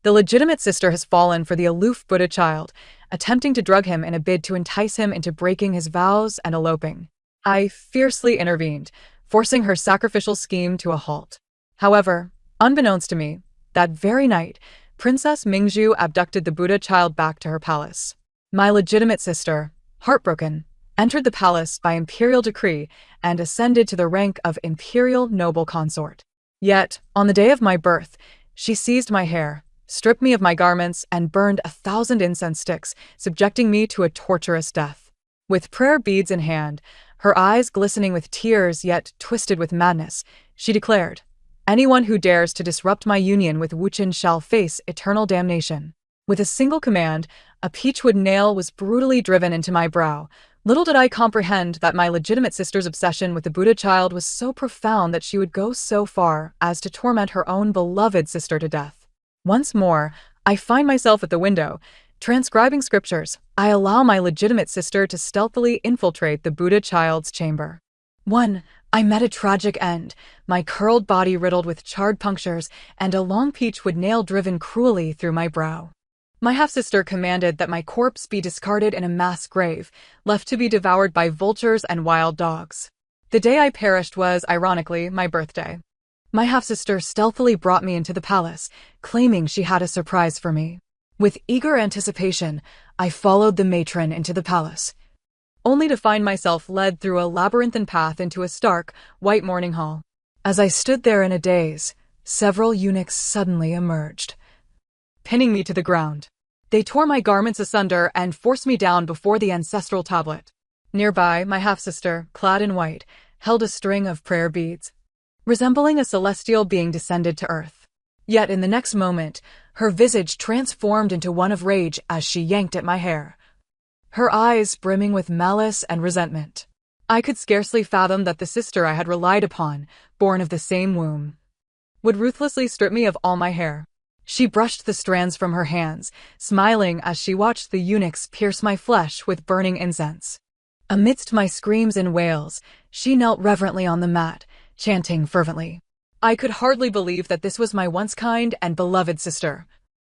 The legitimate sister has fallen for the aloof Buddha child, attempting to drug him in a bid to entice him into breaking his vows and eloping. I fiercely intervened, forcing her sacrificial scheme to a halt. However, unbeknownst to me, that very night, Princess Mingzhu abducted the Buddha child back to her palace. My legitimate sister, heartbroken, entered the palace by imperial decree and ascended to the rank of imperial noble consort. Yet, on the day of my birth, she seized my hair, stripped me of my garments, and burned 1,000 incense sticks, subjecting me to a torturous death. With prayer beads in hand, her eyes glistening with tears yet twisted with madness, she declared, "Anyone who dares to disrupt my union with Wuchen shall face eternal damnation." With a single command, a peachwood nail was brutally driven into my brow. Little did I comprehend that my legitimate sister's obsession with the Buddha child was so profound that she would go so far as to torment her own beloved sister to death. Once more, I find myself at the window, transcribing scriptures. I allow my legitimate sister to stealthily infiltrate the Buddha child's chamber. I met a tragic end, my curled body riddled with charred punctures and a long peachwood nail driven cruelly through my brow. My half-sister commanded that my corpse be discarded in a mass grave, left to be devoured by vultures and wild dogs. The day I perished was, ironically, my birthday. My half-sister stealthily brought me into the palace, claiming she had a surprise for me. With eager anticipation, I followed the matron into the palace, only to find myself led through a labyrinthine path into a stark, white morning hall. As I stood there in a daze, several eunuchs suddenly emerged, pinning me to the ground. They tore my garments asunder and forced me down before the ancestral tablet. Nearby, my half-sister, clad in white, held a string of prayer beads, resembling a celestial being descended to earth. Yet in the next moment, her visage transformed into one of rage as she yanked at my hair, her eyes brimming with malice and resentment. I could scarcely fathom that the sister I had relied upon, born of the same womb, would ruthlessly strip me of all my hair. She brushed the strands from her hands, smiling as she watched the eunuchs pierce my flesh with burning incense. Amidst my screams and wails, she knelt reverently on the mat, chanting fervently. I could hardly believe that this was my once kind and beloved sister.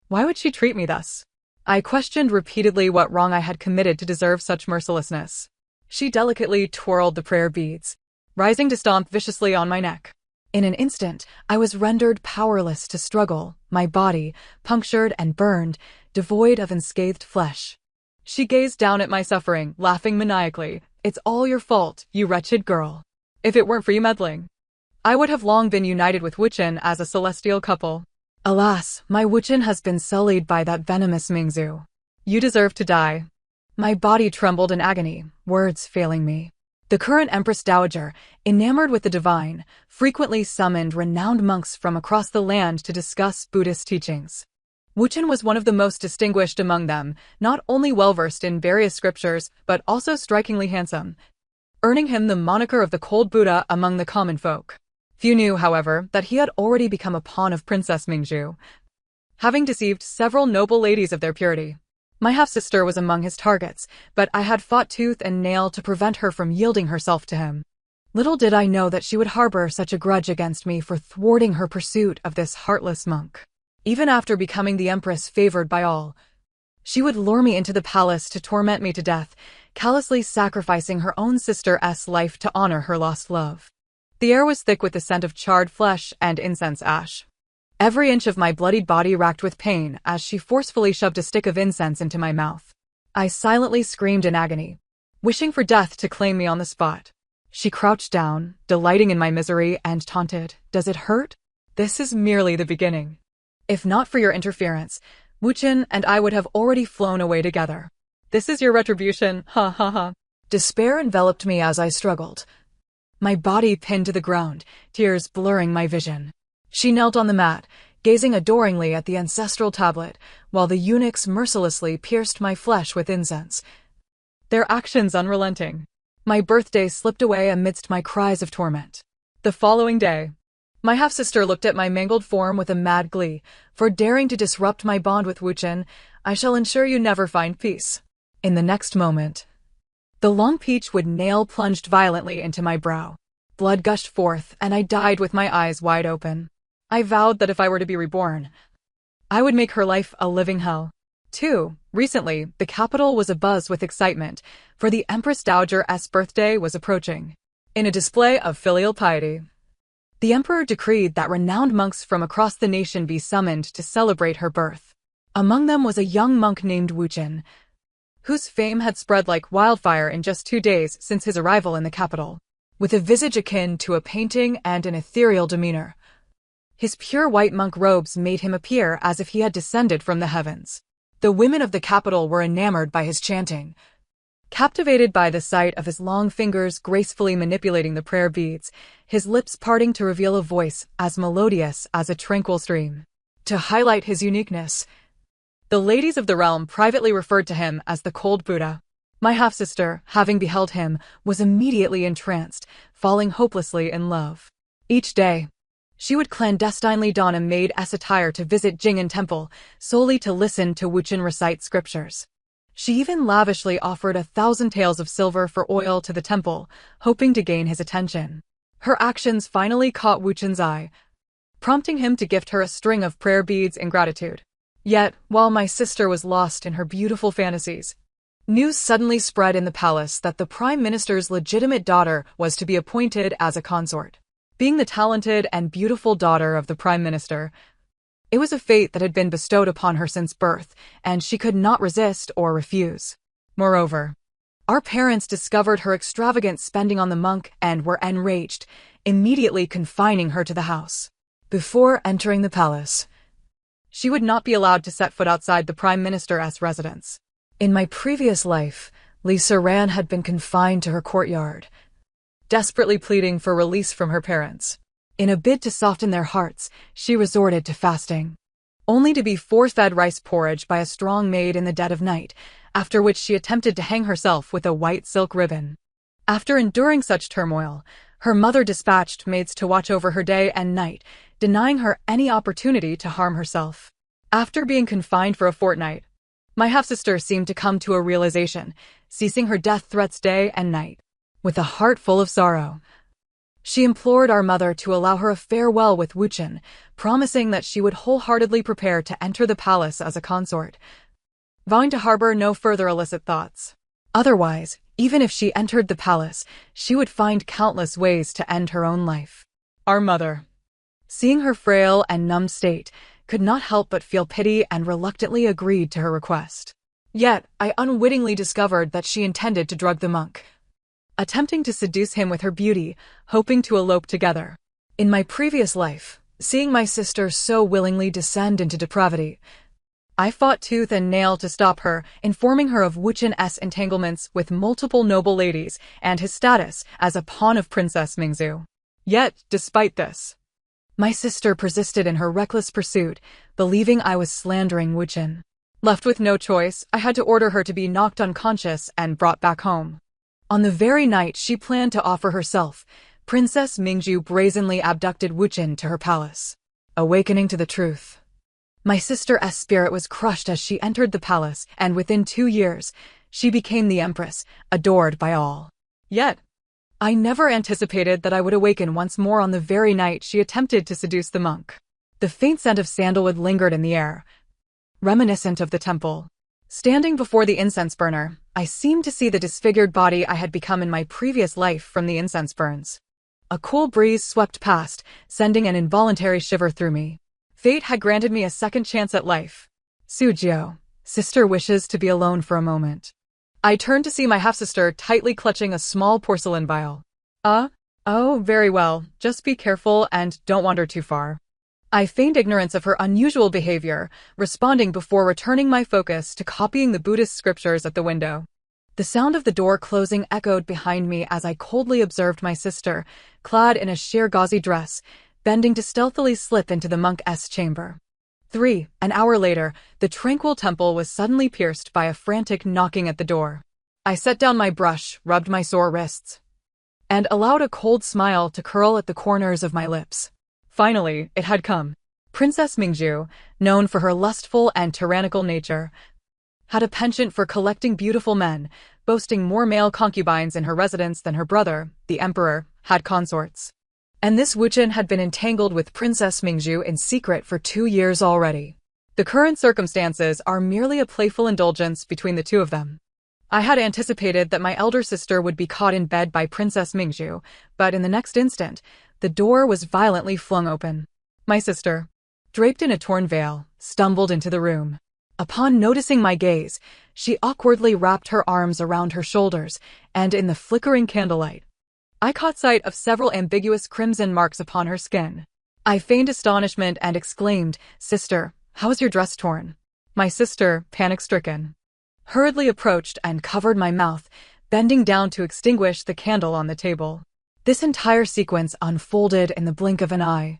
Why would she treat me thus? I questioned repeatedly what wrong I had committed to deserve such mercilessness. She delicately twirled the prayer beads, rising to stomp viciously on my neck. In an instant, I was rendered powerless to struggle, my body, punctured and burned, devoid of unscathed flesh. She gazed down at my suffering, laughing maniacally. "It's all your fault, you wretched girl. If it weren't for you meddling, I would have long been united with Wuchen as a celestial couple. Alas, my Wuchen has been sullied by that venomous Mingzhu. You deserve to die." My body trembled in agony, words failing me. The current Empress Dowager, enamored with the divine, frequently summoned renowned monks from across the land to discuss Buddhist teachings. Wuchen was one of the most distinguished among them, not only well-versed in various scriptures, but also strikingly handsome, earning him the moniker of the Cold Buddha among the common folk. Few knew, however, that he had already become a pawn of Princess Mingzhu, having deceived several noble ladies of their purity. My half-sister was among his targets, but I had fought tooth and nail to prevent her from yielding herself to him. Little did I know that she would harbor such a grudge against me for thwarting her pursuit of this heartless monk. Even after becoming the empress favored by all, she would lure me into the palace to torment me to death, callously sacrificing her own sister's life to honor her lost love. The air was thick with the scent of charred flesh and incense ash. Every inch of my bloodied body racked with pain as she forcefully shoved a stick of incense into my mouth. I silently screamed in agony, wishing for death to claim me on the spot. She crouched down, delighting in my misery, and taunted, "Does it hurt? This is merely the beginning. If not for your interference, Wuchen and I would have already flown away together. This is your retribution, ha ha ha." Despair enveloped me as I struggled, my body pinned to the ground, tears blurring my vision. She knelt on the mat, gazing adoringly at the ancestral tablet, while the eunuchs mercilessly pierced my flesh with incense, their actions unrelenting. My birthday slipped away amidst my cries of torment. The following day, my half-sister looked at my mangled form with a mad glee. "For daring to disrupt my bond with Wuchen, I shall ensure you never find peace." In the next moment, the long peachwood nail plunged violently into my brow. Blood gushed forth, and I died with my eyes wide open. I vowed that if I were to be reborn, I would make her life a living hell. 2. Recently, the capital was abuzz with excitement, for the Empress Dowager's birthday was approaching. In a display of filial piety, the emperor decreed that renowned monks from across the nation be summoned to celebrate her birth. Among them was a young monk named Wuchen, whose fame had spread like wildfire in just 2 days since his arrival in the capital. With a visage akin to a painting and an ethereal demeanor, his pure white monk robes made him appear as if he had descended from the heavens. The women of the capital were enamored by his chanting, captivated by the sight of his long fingers gracefully manipulating the prayer beads, his lips parting to reveal a voice as melodious as a tranquil stream. To highlight his uniqueness, the ladies of the realm privately referred to him as the Cold Buddha. My half-sister, having beheld him, was immediately entranced, falling hopelessly in love. Each day, she would clandestinely don a maid's attire to visit Jing'an Temple, solely to listen to Wuchen recite scriptures. She even lavishly offered 1,000 taels of silver for oil to the temple, hoping to gain his attention. Her actions finally caught Wuchen's eye, prompting him to gift her a string of prayer beads in gratitude. Yet, while my sister was lost in her beautiful fantasies, news suddenly spread in the palace that the Prime Minister's legitimate daughter was to be appointed as a consort. Being the talented and beautiful daughter of the Prime Minister, it was a fate that had been bestowed upon her since birth, and she could not resist or refuse. Moreover, our parents discovered her extravagant spending on the monk and were enraged, immediately confining her to the house. Before entering the palace, she would not be allowed to set foot outside the Prime Minister's residence. In my previous life, Lisa Ran had been confined to her courtyard, desperately pleading for release from her parents. In a bid to soften their hearts, she resorted to fasting, only to be force-fed rice porridge by a strong maid in the dead of night, after which she attempted to hang herself with a white silk ribbon. After enduring such turmoil, her mother dispatched maids to watch over her day and night, denying her any opportunity to harm herself. After being confined for a fortnight, my half-sister seemed to come to a realization, ceasing her death threats day and night. With a heart full of sorrow, she implored our mother to allow her a farewell with Wuchen, promising that she would wholeheartedly prepare to enter the palace as a consort, vowing to harbor no further illicit thoughts. Otherwise, even if she entered the palace, she would find countless ways to end her own life. Our mother, seeing her frail and numbed state, could not help but feel pity and reluctantly agreed to her request. Yet, I unwittingly discovered that she intended to drug the monk, attempting to seduce him with her beauty, hoping to elope together. In my previous life, seeing my sister so willingly descend into depravity, I fought tooth and nail to stop her, informing her of Wuchen's entanglements with multiple noble ladies and his status as a pawn of Princess Mingzhu. Yet, despite this, my sister persisted in her reckless pursuit, believing I was slandering Wuchen. Left with no choice, I had to order her to be knocked unconscious and brought back home. On the very night she planned to offer herself, Princess Mingzhu brazenly abducted Wuchen to her palace. Awakening to the truth, my sister's spirit was crushed as she entered the palace, and within 2 years, she became the Empress, adored by all. Yet, I never anticipated that I would awaken once more on the very night she attempted to seduce the monk. The faint scent of sandalwood lingered in the air, reminiscent of the temple. Standing before the incense burner, I seemed to see the disfigured body I had become in my previous life from the incense burns. A cool breeze swept past, sending an involuntary shiver through me. Fate had granted me a second chance at life. Sujio, sister wishes to be alone for a moment. I turned to see my half-sister tightly clutching a small porcelain vial. Oh, very well, just be careful and don't wander too far. I feigned ignorance of her unusual behavior, responding before returning my focus to copying the Buddhist scriptures at the window. The sound of the door closing echoed behind me as I coldly observed my sister, clad in a sheer gauzy dress, bending to stealthily slip into the monk's chamber. An hour later, the tranquil temple was suddenly pierced by a frantic knocking at the door. I set down my brush, rubbed my sore wrists, and allowed a cold smile to curl at the corners of my lips. Finally, it had come. Princess Mingzhu, known for her lustful and tyrannical nature, had a penchant for collecting beautiful men, boasting more male concubines in her residence than her brother, the emperor, had consorts. And this Wuchen had been entangled with Princess Mingzhu in secret for 2 years already. The current circumstances are merely a playful indulgence between the two of them. I had anticipated that my elder sister would be caught in bed by Princess Mingzhu, but in the next instant, the door was violently flung open. My sister, draped in a torn veil, stumbled into the room. Upon noticing my gaze, she awkwardly wrapped her arms around her shoulders, and in the flickering candlelight, I caught sight of several ambiguous crimson marks upon her skin. I feigned astonishment and exclaimed, "Sister, how is your dress torn?" My sister, panic-stricken, hurriedly approached and covered my mouth, bending down to extinguish the candle on the table. This entire sequence unfolded in the blink of an eye.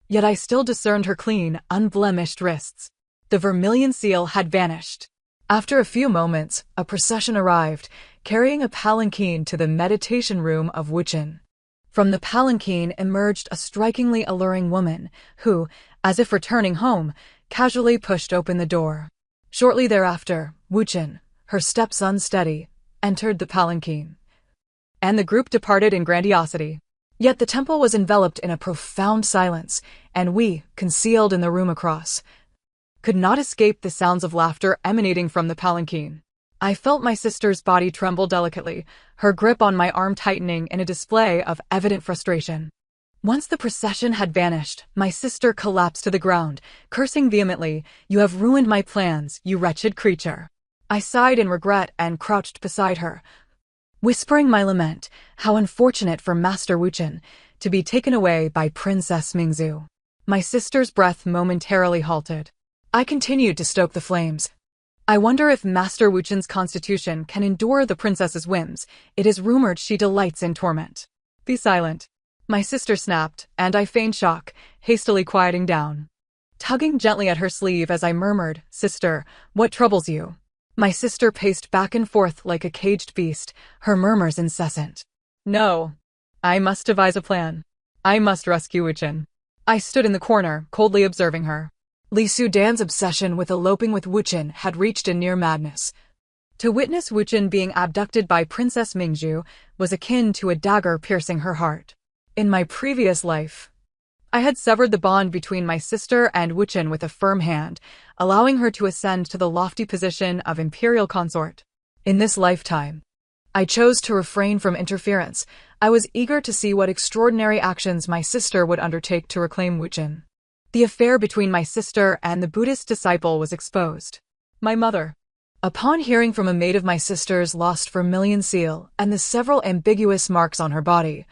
Yet I still discerned her clean, unblemished wrists. The vermilion seal had vanished. After a few moments, a procession arrived, carrying a palanquin to the meditation room of Wuchen. From the palanquin emerged a strikingly alluring woman, who, as if returning home, casually pushed open the door. Shortly thereafter, Wuchen, her steps unsteady, entered the palanquin, and the group departed in grandiosity. Yet the temple was enveloped in a profound silence, and we, concealed in the room across, could not escape the sounds of laughter emanating from the palanquin. I felt my sister's body tremble delicately, her grip on my arm tightening in a display of evident frustration. Once the procession had vanished, my sister collapsed to the ground, cursing vehemently, "You have ruined my plans, you wretched creature." I sighed in regret and crouched beside her, whispering my lament, how unfortunate for Master Wuchen to be taken away by Princess Mingzhu. My sister's breath momentarily halted. I continued to stoke the flames. "I wonder if Master Wuchen's constitution can endure the princess's whims. It is rumored she delights in torment." "Be silent," my sister snapped, and I feigned shock, hastily quieting down, tugging gently at her sleeve as I murmured, "Sister, what troubles you?" My sister paced back and forth like a caged beast, her murmurs incessant. "No. I must devise a plan. I must rescue Wuchen." I stood in the corner, coldly observing her. Li Sudan's obsession with eloping with Wuchen had reached a near madness. To witness Wuchen being abducted by Princess Mingzhu was akin to a dagger piercing her heart. In my previous life, I had severed the bond between my sister and Wuchen with a firm hand, allowing her to ascend to the lofty position of imperial consort. In this lifetime, I chose to refrain from interference. I was eager to see what extraordinary actions my sister would undertake to reclaim Wuchen. The affair between my sister and the Buddhist disciple was exposed. My mother, upon hearing from a maid of my sister's lost vermilion seal and the several ambiguous marks on her body,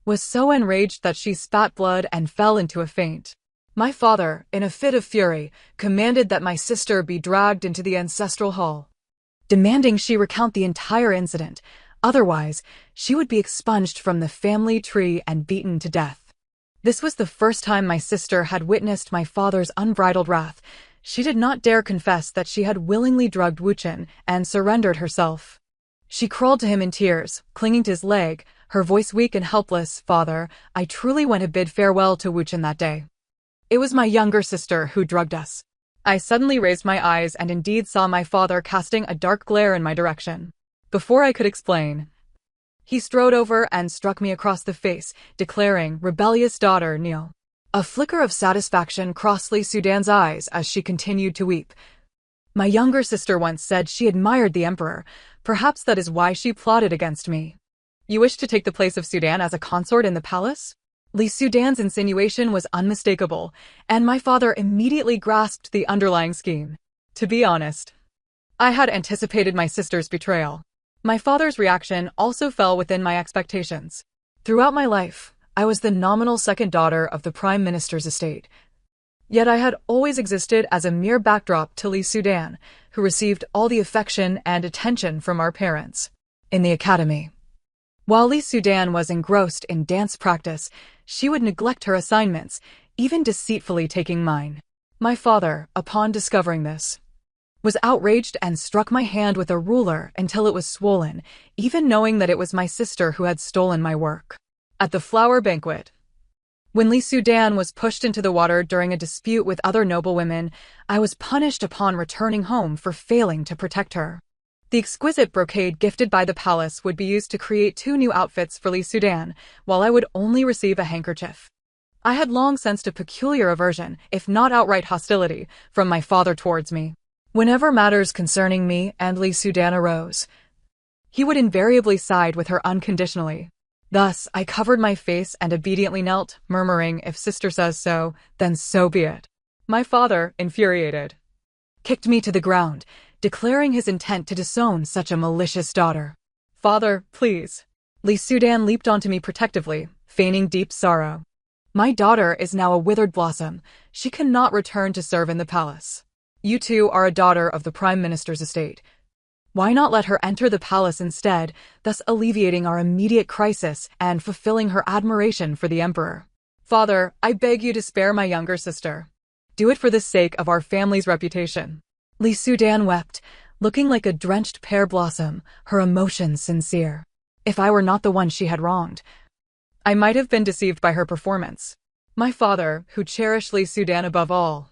was so enraged that she spat blood and fell into a faint. My father, in a fit of fury, commanded that my sister be dragged into the ancestral hall, demanding she recount the entire incident, otherwise she would be expunged from the family tree and beaten to death. This was the first time my sister had witnessed my father's unbridled wrath. She did not dare confess that she had willingly drugged Wuchen and surrendered herself. She crawled to him in tears, clinging to his leg, her voice weak and helpless. "Father, I truly went to bid farewell to Wuchen that day. It was my younger sister who drugged us." I suddenly raised my eyes and indeed saw my father casting a dark glare in my direction. Before I could explain, he strode over and struck me across the face, declaring, "Rebellious daughter, kneel." A flicker of satisfaction crossed Li Sudan's eyes as she continued to weep. My younger sister once said she admired the emperor. Perhaps that is why she plotted against me. "You wish to take the place of Sudan as a consort in the palace?" Li Sudan's insinuation was unmistakable, and my father immediately grasped the underlying scheme. To be honest, I had anticipated my sister's betrayal. My father's reaction also fell within my expectations. Throughout my life, I was the nominal second daughter of the Prime Minister's estate. Yet I had always existed as a mere backdrop to Li Sudan, who received all the affection and attention from our parents. In the academy, while Li Sudan was engrossed in dance practice, she would neglect her assignments, even deceitfully taking mine. My father, upon discovering this, was outraged and struck my hand with a ruler until it was swollen, even knowing that it was my sister who had stolen my work. At the flower banquet, when Li Sudan was pushed into the water during a dispute with other noblewomen, I was punished upon returning home for failing to protect her. The exquisite brocade gifted by the palace would be used to create 2 new outfits for Li Sudan, while I would only receive a handkerchief. I had long sensed a peculiar aversion, if not outright hostility, from my father towards me. Whenever matters concerning me and Li Sudan arose, he would invariably side with her unconditionally. Thus, I covered my face and obediently knelt, murmuring, if sister says so, then so be it. My father, infuriated, kicked me to the ground, declaring his intent to disown such a malicious daughter. Father, please. Li Sudan leaped onto me protectively, feigning deep sorrow. My daughter is now a withered blossom. She cannot return to serve in the palace. You too are a daughter of the Prime Minister's estate. Why not let her enter the palace instead, thus alleviating our immediate crisis and fulfilling her admiration for the emperor? Father, I beg you to spare my younger sister. Do it for the sake of our family's reputation. Li Sudan wept, looking like a drenched pear blossom, her emotions sincere. If I were not the one she had wronged, I might have been deceived by her performance. My father, who cherished Li Sudan above all,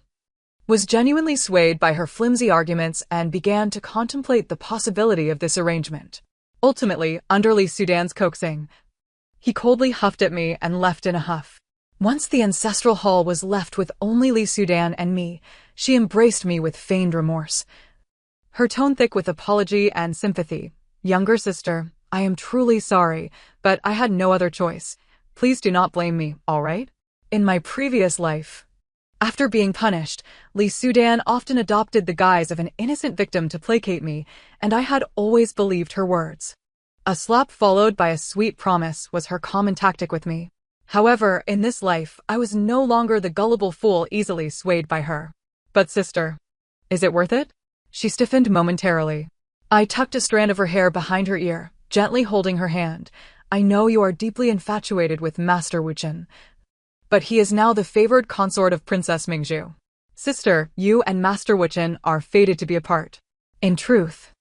was genuinely swayed by her flimsy arguments and began to contemplate the possibility of this arrangement. Ultimately, under Li Sudan's coaxing, he coldly huffed at me and left in a huff. Once the ancestral hall was left with only Li Sudan and me, she embraced me with feigned remorse, her tone thick with apology and sympathy. Younger sister, I am truly sorry, but I had no other choice. Please do not blame me, all right? In my previous life, after being punished, Li Sudan often adopted the guise of an innocent victim to placate me, and I had always believed her words. A slap followed by a sweet promise was her common tactic with me. However, in this life, I was no longer the gullible fool easily swayed by her. But sister, is it worth it? She stiffened momentarily. I tucked a strand of her hair behind her ear, gently holding her hand. I know you are deeply infatuated with Master Wuchen, but he is now the favored consort of Princess Mingzhu. Sister, you and Master Wuchen are fated to be apart. In truth,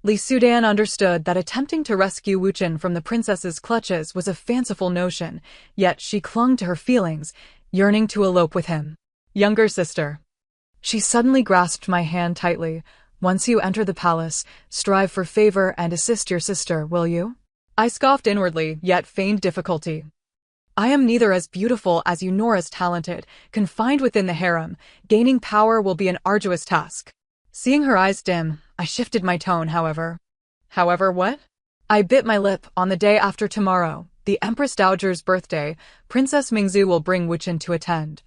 Li Sudan understood that attempting to rescue Wuchen from the princess's clutches was a fanciful notion, yet she clung to her feelings, yearning to elope with him. Younger sister. She suddenly grasped my hand tightly. Once you enter the palace, strive for favor and assist your sister, will you? I scoffed inwardly, yet feigned difficulty. I am neither as beautiful as you nor as talented. Confined within the harem, gaining power will be an arduous task. Seeing her eyes dim, I shifted my tone, however. However what? I bit my lip. On the day after tomorrow, the Empress Dowager's birthday, Princess Mingzhu will bring Wuchen to attend.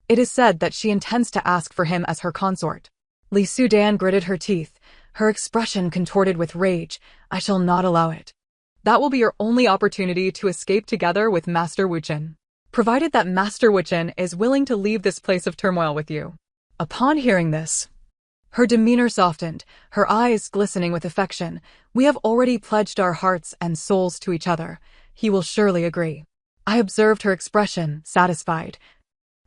It is said that she intends to ask for him as her consort. Li Sudan gritted her teeth, her expression contorted with rage. I shall not allow it. That will be your only opportunity to escape together with Master Wuchen, provided that Master Wuchen is willing to leave this place of turmoil with you. Upon hearing this, her demeanor softened, her eyes glistening with affection. We have already pledged our hearts and souls to each other. He will surely agree. I observed her expression, satisfied,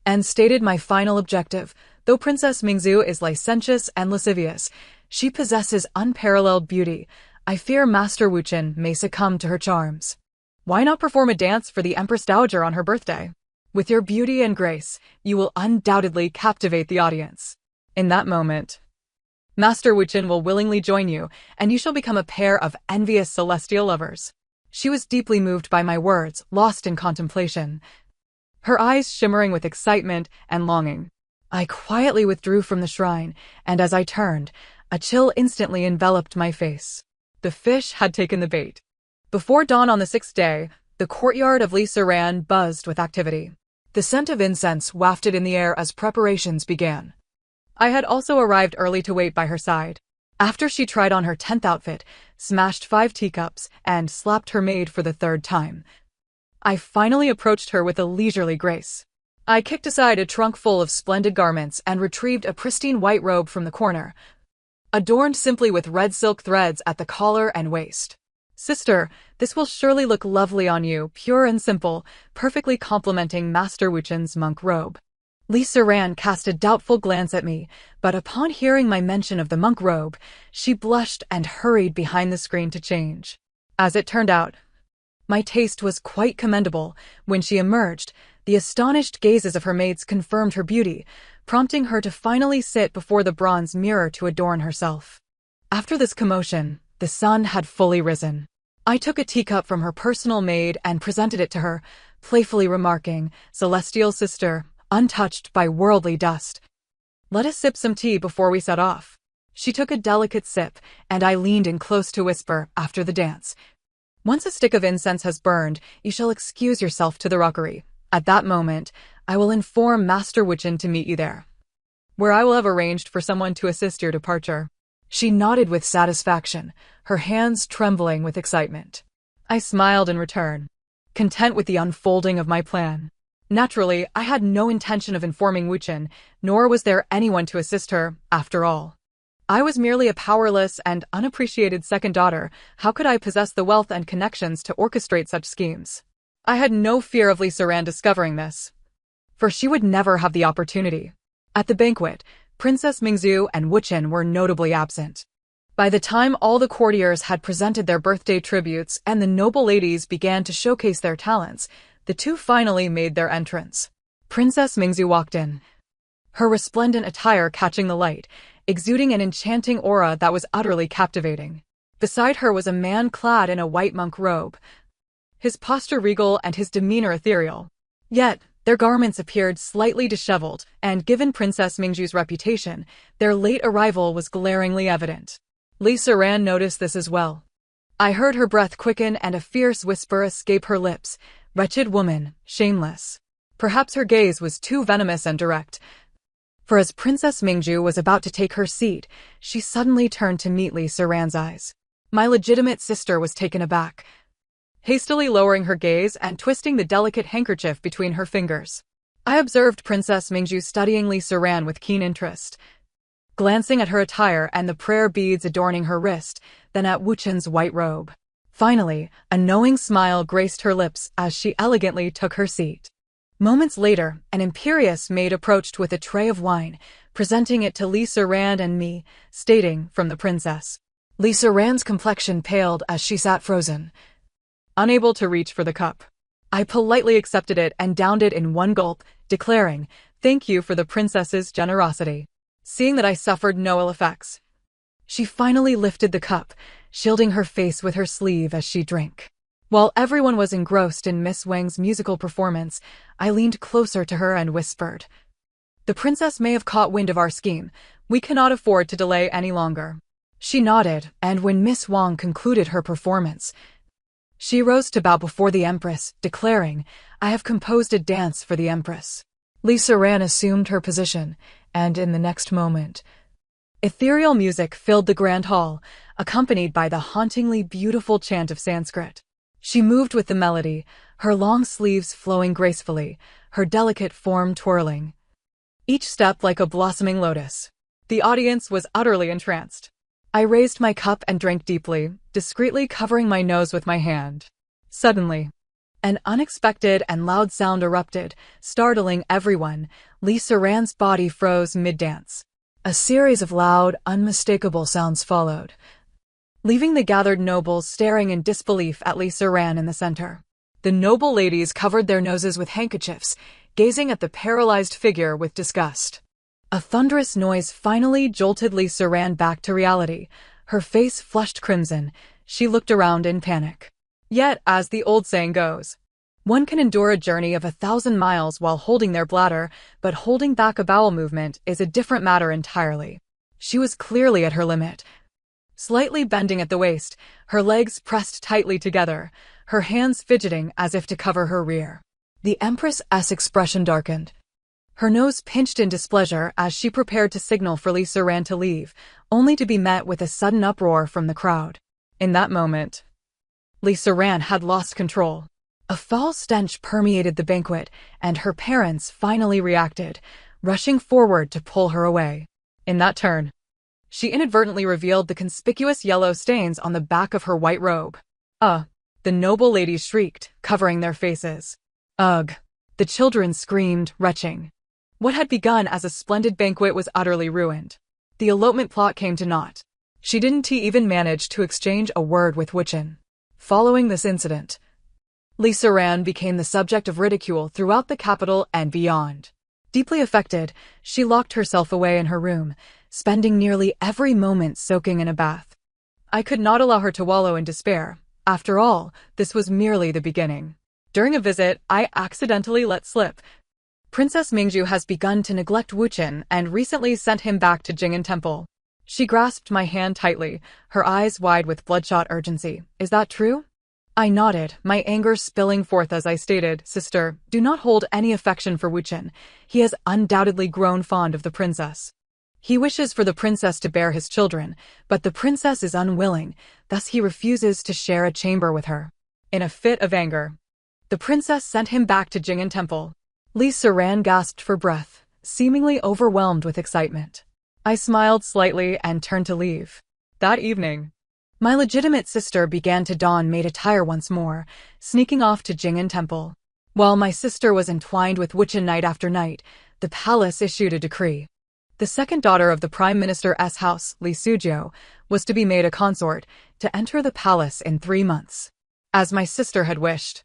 and stated my final objective. Though Princess Mingzhu is licentious and lascivious, she possesses unparalleled beauty. I fear Master Wuchen may succumb to her charms. Why not perform a dance for the Empress Dowager on her birthday? With your beauty and grace, you will undoubtedly captivate the audience. In that moment, Master Wuchen will willingly join you, and you shall become a pair of envious celestial lovers. She was deeply moved by my words, lost in contemplation, her eyes shimmering with excitement and longing. I quietly withdrew from the shrine, and as I turned, a chill instantly enveloped my face. The fish had taken the bait. Before dawn on the 6th day, the courtyard of Li Sudan buzzed with activity. The scent of incense wafted in the air as preparations began. I had also arrived early to wait by her side. After she tried on her 10th outfit, smashed 5 teacups, and slapped her maid for the 3rd time, I finally approached her with a leisurely grace. I kicked aside a trunk full of splendid garments and retrieved a pristine white robe from the corner, adorned simply with red silk threads at the collar and waist. Sister, this will surely look lovely on you, pure and simple, perfectly complementing Master Wuchen's monk robe. Li Sudan cast a doubtful glance at me, but upon hearing my mention of the monk robe, she blushed and hurried behind the screen to change. As it turned out, my taste was quite commendable. When she emerged, the astonished gazes of her maids confirmed her beauty, prompting her to finally sit before the bronze mirror to adorn herself. After this commotion, the sun had fully risen. I took a teacup from her personal maid and presented it to her, playfully remarking, "Celestial sister, untouched by worldly dust. Let us sip some tea before we set off." She took a delicate sip, and I leaned in close to whisper after the dance, "Once a stick of incense has burned, you shall excuse yourself to the rockery. At that moment, I will inform Master Wichin to meet you there, where I will have arranged for someone to assist your departure." She nodded with satisfaction, her hands trembling with excitement. I smiled in return, content with the unfolding of my plan. Naturally, I had no intention of informing Wuchen, nor was there anyone to assist her, after all. I was merely a powerless and unappreciated second daughter. How could I possess the wealth and connections to orchestrate such schemes? I had no fear of Lisa Ran discovering this, for she would never have the opportunity. At the banquet, Princess Mingzhu and Wuchen were notably absent. By the time all the courtiers had presented their birthday tributes and the noble ladies began to showcase their talents, the two finally made their entrance. Princess Mingzhu walked in, her resplendent attire catching the light, exuding an enchanting aura that was utterly captivating. Beside her was a man clad in a white monk robe, his posture regal and his demeanor ethereal. Yet, their garments appeared slightly disheveled, and given Princess Mingzhu's reputation, their late arrival was glaringly evident. Lisa Ran noticed this as well. I heard her breath quicken and a fierce whisper escape her lips. "Wretched woman, shameless." Perhaps her gaze was too venomous and direct, for as Princess Mingzhu was about to take her seat, she suddenly turned to meet Lisa Ran's eyes. My legitimate sister was taken aback, hastily lowering her gaze and twisting the delicate handkerchief between her fingers. I observed Princess Mingzhu studying Lisa Ran with keen interest, glancing at her attire and the prayer beads adorning her wrist, then at Wuchen's white robe. Finally, a knowing smile graced her lips as she elegantly took her seat. Moments later, an imperious maid approached with a tray of wine, presenting it to Lisa Ran and me, stating, "From the princess." Lisa Ran's complexion paled as she sat frozen, unable to reach for the cup. I politely accepted it and downed it in one gulp, declaring, "Thank you for the princess's generosity." Seeing that I suffered no ill effects, she finally lifted the cup, shielding her face with her sleeve as she drank. While everyone was engrossed in Miss Wang's musical performance, I leaned closer to her and whispered, "The princess may have caught wind of our scheme. We cannot afford to delay any longer." She nodded, and when Miss Wang concluded her performance, she rose to bow before the Empress, declaring, "I have composed a dance for the Empress." Lisa Ran assumed her position, and in the next moment, ethereal music filled the grand hall, accompanied by the hauntingly beautiful chant of Sanskrit. She moved with the melody, her long sleeves flowing gracefully, her delicate form twirling, each step like a blossoming lotus. The audience was utterly entranced. I raised my cup and drank deeply, discreetly covering my nose with my hand. Suddenly, an unexpected and loud sound erupted, startling everyone. Lisa Ran's body froze mid-dance. A series of loud, unmistakable sounds followed, leaving the gathered nobles staring in disbelief at Lisa Ran in the center. The noble ladies covered their noses with handkerchiefs, gazing at the paralyzed figure with disgust. A thunderous noise finally jolted Lisa Ran back to reality. Her face flushed crimson. She looked around in panic. Yet, as the old saying goes, one can endure a journey of 1,000 miles while holding their bladder, but holding back a bowel movement is a different matter entirely. She was clearly at her limit. Slightly bending at the waist, her legs pressed tightly together, her hands fidgeting as if to cover her rear. The Empress's expression darkened. Her nose pinched in displeasure as she prepared to signal for Lisa Ran to leave, only to be met with a sudden uproar from the crowd. In that moment, Lisa Ran had lost control. A foul stench permeated the banquet, and her parents finally reacted, rushing forward to pull her away. In that turn, she inadvertently revealed the conspicuous yellow stains on the back of her white robe. The noble ladies shrieked, covering their faces. Ugh! The children screamed, retching. What had begun as a splendid banquet was utterly ruined. The elopement plot came to naught. She didn't even manage to exchange a word with Wuchen. Following this incident, Lisa Ran became the subject of ridicule throughout the capital and beyond. Deeply affected, she locked herself away in her room, spending nearly every moment soaking in a bath. I could not allow her to wallow in despair. After all, this was merely the beginning. During a visit, I accidentally let slip. Princess Mingju has begun to neglect Wuchen and recently sent him back to Jing'an Temple. She grasped my hand tightly, her eyes wide with bloodshot urgency. Is that true? I nodded, my anger spilling forth as I stated, Sister, do not hold any affection for Wuchen. He has undoubtedly grown fond of the princess. He wishes for the princess to bear his children, but the princess is unwilling, thus he refuses to share a chamber with her. In a fit of anger, the princess sent him back to Jing'an Temple. Li Siran gasped for breath, seemingly overwhelmed with excitement. I smiled slightly and turned to leave. That evening, my legitimate sister began to don maid attire once more, sneaking off to Jing'an Temple. While my sister was entwined with Wuchen night after night, the palace issued a decree. The second daughter of the Prime Minister's house, Li Suzhou, was to be made a consort, to enter the palace in 3 months, as my sister had wished.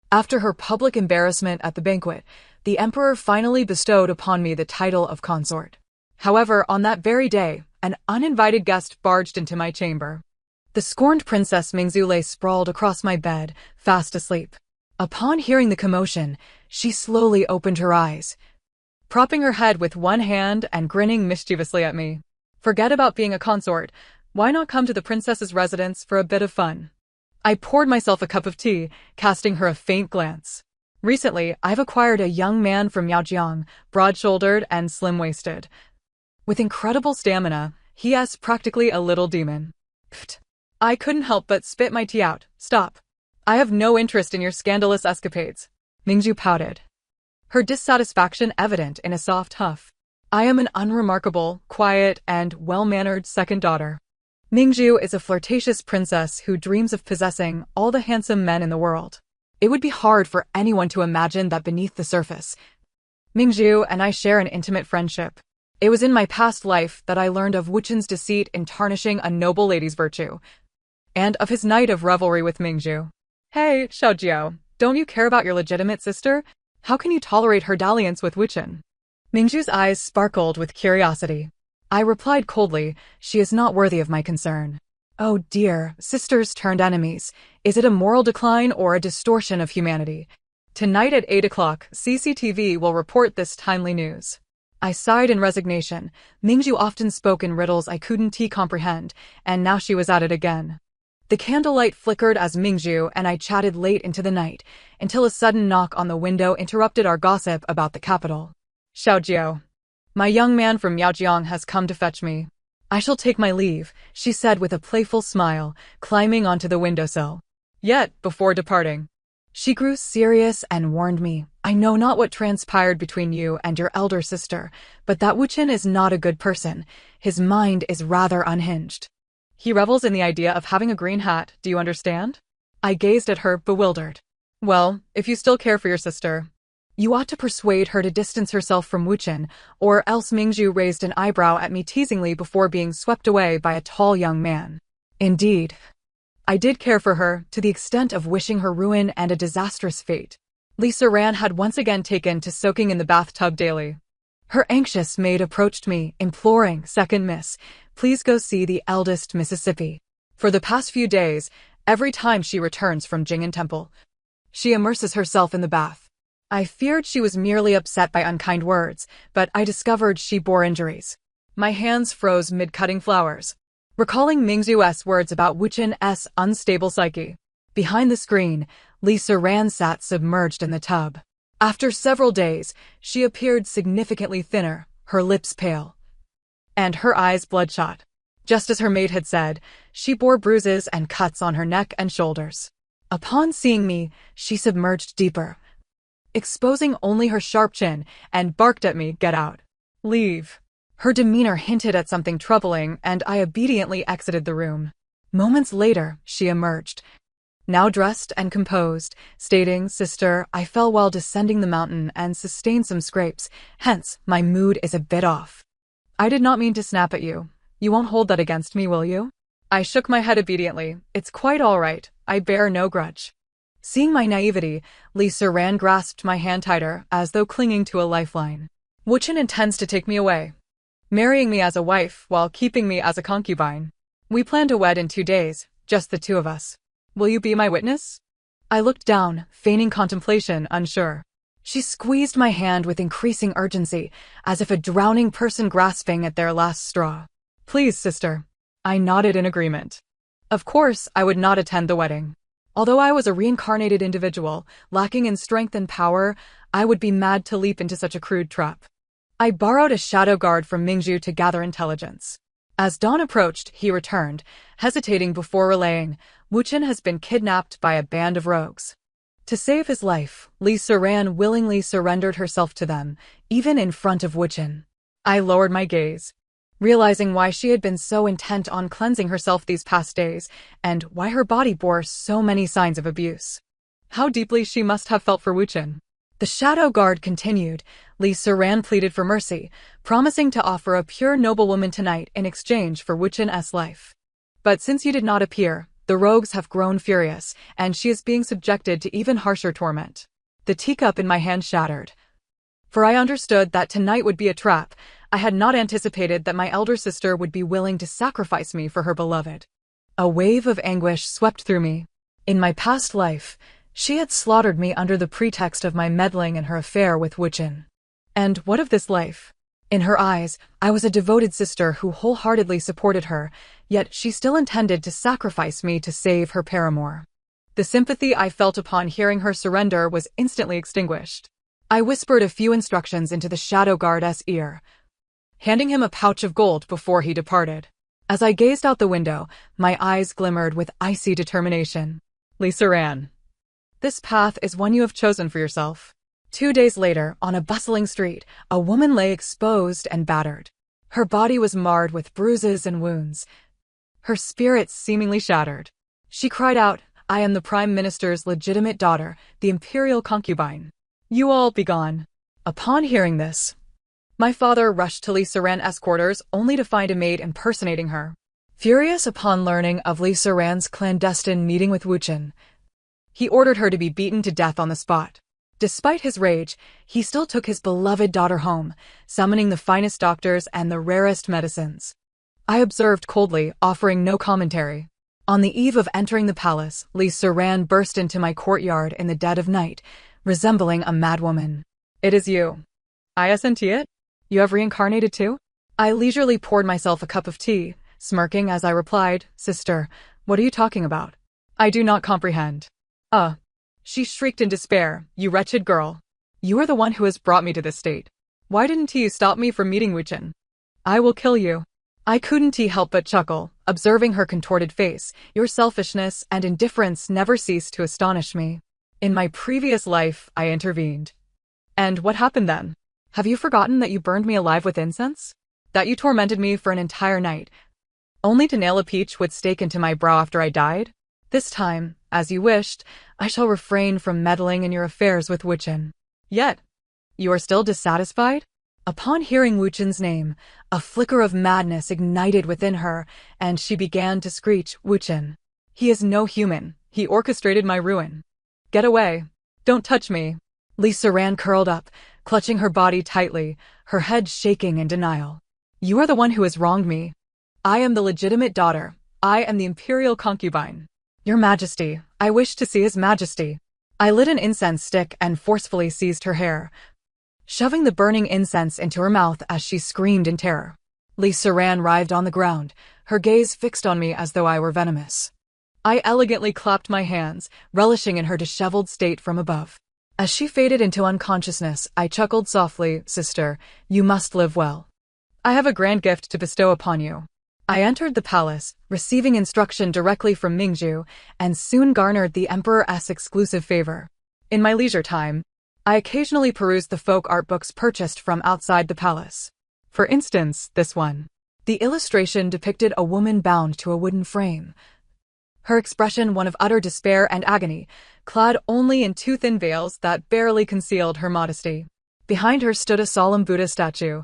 After her public embarrassment at the banquet, the emperor finally bestowed upon me the title of consort. However, on that very day, an uninvited guest barged into my chamber. The scorned Princess Mingzhu lay sprawled across my bed, fast asleep. Upon hearing the commotion, she slowly opened her eyes, propping her head with one hand and grinning mischievously at me. Forget about being a consort. Why not come to the princess's residence for a bit of fun? I poured myself a cup of tea, casting her a faint glance. Recently, I've acquired a young man from Yaojiang, broad-shouldered and slim-waisted. With incredible stamina, he is practically a little demon. Pfft. I couldn't help but spit my tea out. Stop. I have no interest in your scandalous escapades. Mingzhu pouted, her dissatisfaction evident in a soft huff. I am an unremarkable, quiet, and well-mannered second daughter. Mingzhu is a flirtatious princess who dreams of possessing all the handsome men in the world. It would be hard for anyone to imagine that beneath the surface, Mingzhu and I share an intimate friendship. It was in my past life that I learned of Wuchen's deceit in tarnishing a noble lady's virtue, and of his night of revelry with Mingzhu. Hey, Xiaojiao, don't you care about your legitimate sister? How can you tolerate her dalliance with Wuchen? Mingzhu's eyes sparkled with curiosity. I replied coldly, she is not worthy of my concern. Oh dear, sisters turned enemies. Is it a moral decline or a distortion of humanity? Tonight at 8 o'clock, CCTV will report this timely news. I sighed in resignation. Mingzhu often spoke in riddles I couldn't comprehend, and now she was at it again. The candlelight flickered as Mingzhu and I chatted late into the night, until a sudden knock on the window interrupted our gossip about the capital. Xiaojiao, my young man from Yaojiang has come to fetch me. I shall take my leave, she said with a playful smile, climbing onto the windowsill. Yet, before departing, she grew serious and warned me, I know not what transpired between you and your elder sister, but that Wuchen is not a good person. His mind is rather unhinged. He revels in the idea of having a green hat, do you understand? I gazed at her, bewildered. Well, if you still care for your sister, you ought to persuade her to distance herself from Wuchen, or else. Mingzhu raised an eyebrow at me teasingly before being swept away by a tall young man. Indeed, I did care for her, to the extent of wishing her ruin and a disastrous fate. Li Siran had once again taken to soaking in the bathtub daily. Her anxious maid approached me, imploring, Second Miss, please go see the eldest Mississippi. For the past few days, every time she returns from Jing'an Temple, she immerses herself in the bath. I feared she was merely upset by unkind words, but I discovered she bore injuries. My hands froze mid-cutting flowers, recalling Mingzhu's words about Wuchen's unstable psyche. Behind the screen, Li Siran sat submerged in the tub. After several days, she appeared significantly thinner, her lips pale, and her eyes bloodshot. Just as her maid had said, she bore bruises and cuts on her neck and shoulders. Upon seeing me, she submerged deeper, exposing only her sharp chin, and barked at me, get out. Leave. Her demeanor hinted at something troubling, and I obediently exited the room. Moments later, she emerged, now dressed and composed, stating, Sister, I fell while descending the mountain and sustained some scrapes, hence, my mood is a bit off. I did not mean to snap at you. You won't hold that against me, will you? I shook my head obediently. It's quite all right. I bear no grudge. Seeing my naivety, Li Siran grasped my hand tighter, as though clinging to a lifeline. Wuchen intends to take me away, marrying me as a wife while keeping me as a concubine. We plan to wed in 2 days, just the two of us. Will you be my witness? I looked down, feigning contemplation, unsure. She squeezed my hand with increasing urgency, as if a drowning person grasping at their last straw. Please, sister. I nodded in agreement. Of course, I would not attend the wedding. Although I was a reincarnated individual, lacking in strength and power, I would be mad to leap into such a crude trap. I borrowed a shadow guard from Mingzhu to gather intelligence. As dawn approached, he returned, hesitating before relaying, Wuchen has been kidnapped by a band of rogues. To save his life, Li Siran willingly surrendered herself to them, even in front of Wuchen. I lowered my gaze, realizing why she had been so intent on cleansing herself these past days, and why her body bore so many signs of abuse. How deeply she must have felt for Wuchen. The shadow guard continued. Li Siran pleaded for mercy, promising to offer a pure noblewoman tonight in exchange for Wuchen's life. But since you did not appear, the rogues have grown furious, and she is being subjected to even harsher torment. The teacup in my hand shattered. For I understood that tonight would be a trap. I had not anticipated that my elder sister would be willing to sacrifice me for her beloved. A wave of anguish swept through me. In my past life, she had slaughtered me under the pretext of my meddling in her affair with Wuchen. And what of this life? In her eyes, I was a devoted sister who wholeheartedly supported her, yet she still intended to sacrifice me to save her paramour. The sympathy I felt upon hearing her surrender was instantly extinguished. I whispered a few instructions into the shadow guard's ear, handing him a pouch of gold before he departed. As I gazed out the window, my eyes glimmered with icy determination. Li Siran, this path is one you have chosen for yourself. 2 days later, on a bustling street, a woman lay exposed and battered. Her body was marred with bruises and wounds, her spirit seemingly shattered. She cried out, I am the Prime Minister's legitimate daughter, the imperial concubine. You all be gone. Upon hearing this, my father rushed to Li Siran's quarters only to find a maid impersonating her. Furious upon learning of Li Siran's clandestine meeting with Wuchen, he ordered her to be beaten to death on the spot. Despite his rage, he still took his beloved daughter home, summoning the finest doctors and the rarest medicines. I observed coldly, offering no commentary. On the eve of entering the palace, Li Siran burst into my courtyard in the dead of night, resembling a madwoman. It is you. Isn't it? You have reincarnated too? I leisurely poured myself a cup of tea, smirking as I replied, Sister, what are you talking about? I do not comprehend. She shrieked in despair, you wretched girl. You are the one who has brought me to this state. Why didn't you stop me from meeting Wuchen? I will kill you. I couldn't help but chuckle, observing her contorted face. Your selfishness and indifference never ceased to astonish me. In my previous life, I intervened. And what happened then? Have you forgotten that you burned me alive with incense? That you tormented me for an entire night, only to nail a peach with stake into my brow after I died? This time, as you wished, I shall refrain from meddling in your affairs with Wuchen. Yet, you are still dissatisfied? Upon hearing Wuchen's name, a flicker of madness ignited within her, and she began to screech, Wuchen. He is no human. He orchestrated my ruin. Get away. Don't touch me. Li Siran curled up, clutching her body tightly, her head shaking in denial. You are the one who has wronged me. I am the legitimate daughter. I am the imperial concubine. Your Majesty, I wish to see His Majesty. I lit an incense stick and forcefully seized her hair, shoving the burning incense into her mouth as she screamed in terror. Li Siran writhed on the ground, her gaze fixed on me as though I were venomous. I elegantly clapped my hands, relishing in her disheveled state from above. As she faded into unconsciousness, I chuckled softly, Sister, you must live well. I have a grand gift to bestow upon you. I entered the palace, receiving instruction directly from Mingzhu, and soon garnered the Emperor's exclusive favor. In my leisure time, I occasionally perused the folk art books purchased from outside the palace. For instance, this one. The illustration depicted a woman bound to a wooden frame, her expression one of utter despair and agony, clad only in two thin veils that barely concealed her modesty. Behind her stood a solemn Buddha statue,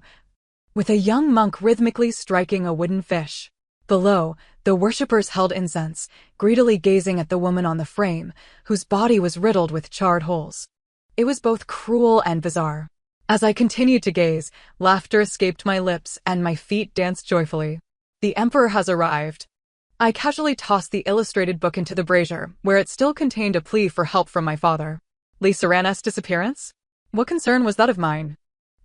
with a young monk rhythmically striking a wooden fish. Below, the worshippers held incense, greedily gazing at the woman on the frame, whose body was riddled with charred holes. It was both cruel and bizarre. As I continued to gaze, laughter escaped my lips and my feet danced joyfully. The Emperor has arrived. I casually tossed the illustrated book into the brazier, where it still contained a plea for help from my father. Lisa Ranna's disappearance? What concern was that of mine?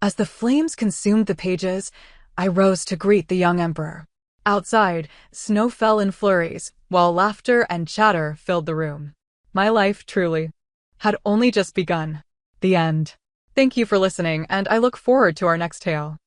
As the flames consumed the pages, I rose to greet the young emperor. Outside, snow fell in flurries, while laughter and chatter filled the room. My life, truly, had only just begun. The end. Thank you for listening, and I look forward to our next tale.